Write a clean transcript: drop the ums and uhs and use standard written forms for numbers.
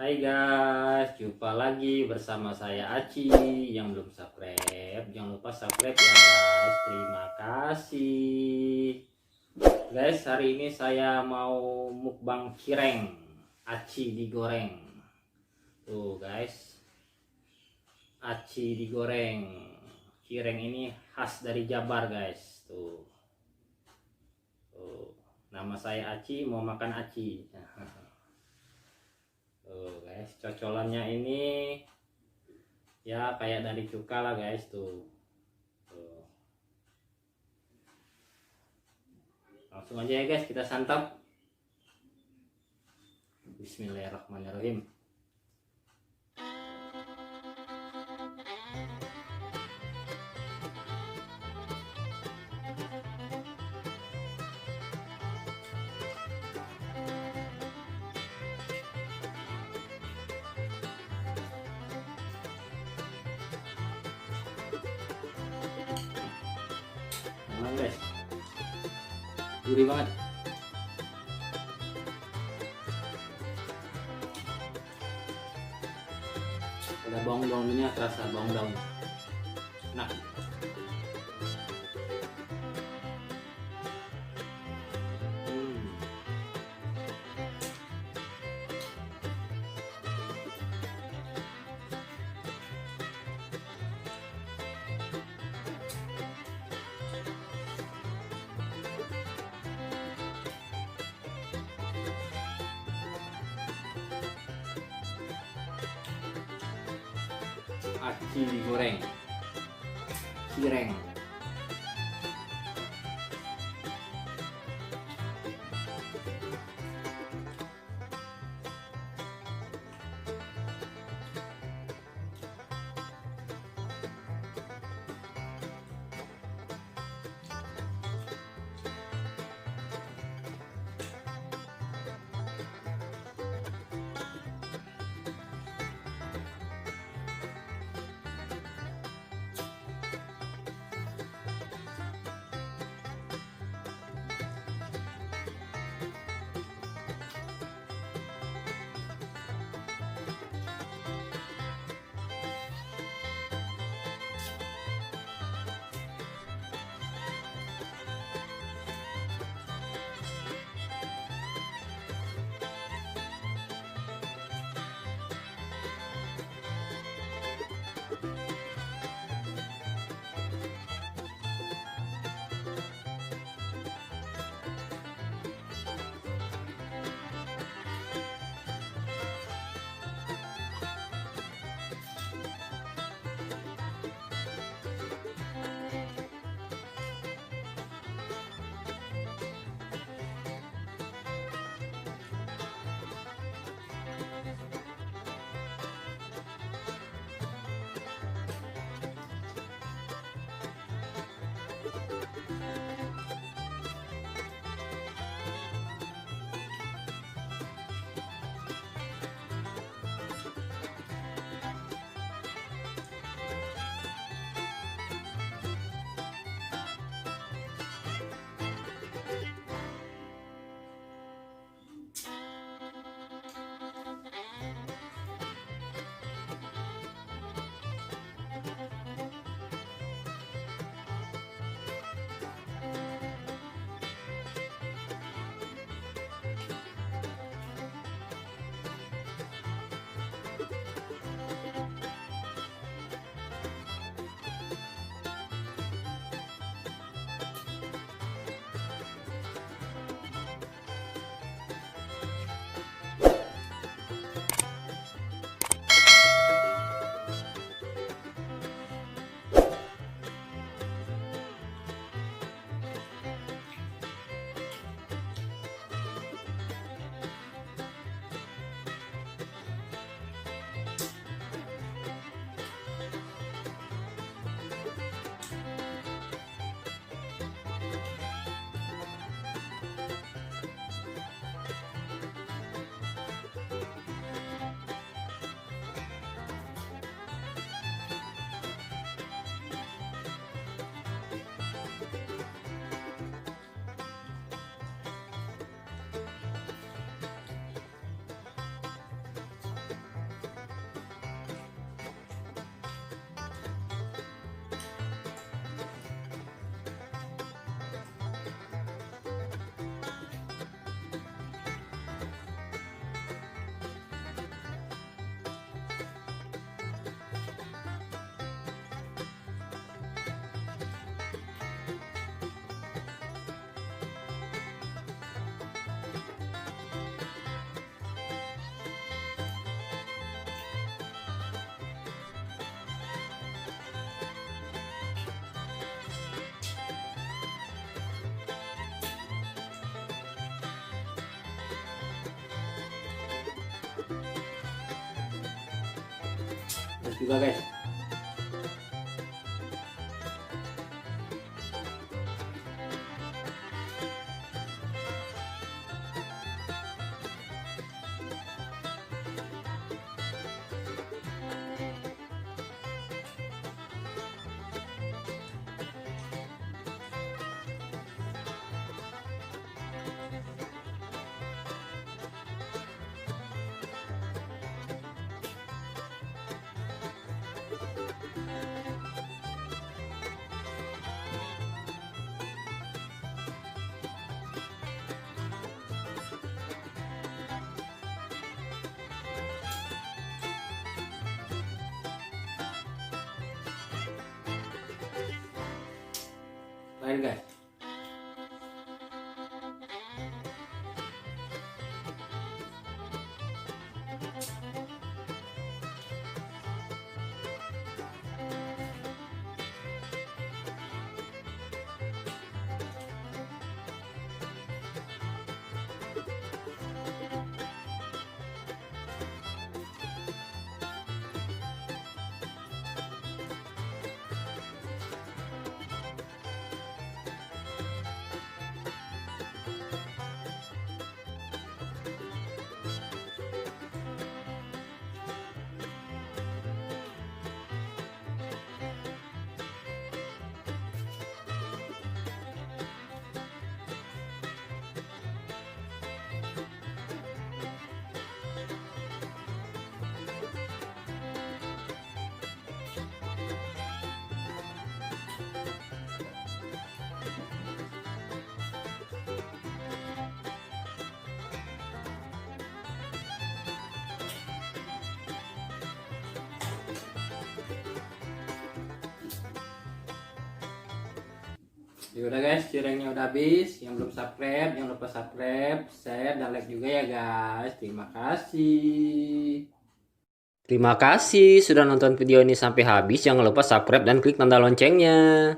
Hai guys, jumpa lagi bersama saya Aci. Yang belum subscribe, jangan lupa subscribe ya guys. Terima kasih. Guys, hari ini saya mau mukbang cireng, aci digoreng. Tuh guys, aci digoreng. Cireng ini khas dari Jabar guys. Tuh. Nama saya Aci, mau makan aci. Guys, cocolannya ini ya kayak dari cuka lah guys tuh. Langsung aja ya guys, kita santap. Bismillahirrahmanirrahim. Guys, gurih banget. Ada bawang daunnya, terasa bawang daun. Nah, aci digoreng, cireng. juga guys. Baik guys. Ya udah guys, cirengnya udah habis. Yang belum subscribe jangan lupa subscribe, share, dan like juga ya guys. Terima kasih. Terima kasih sudah nonton video ini sampai habis. Jangan lupa subscribe dan klik tanda loncengnya.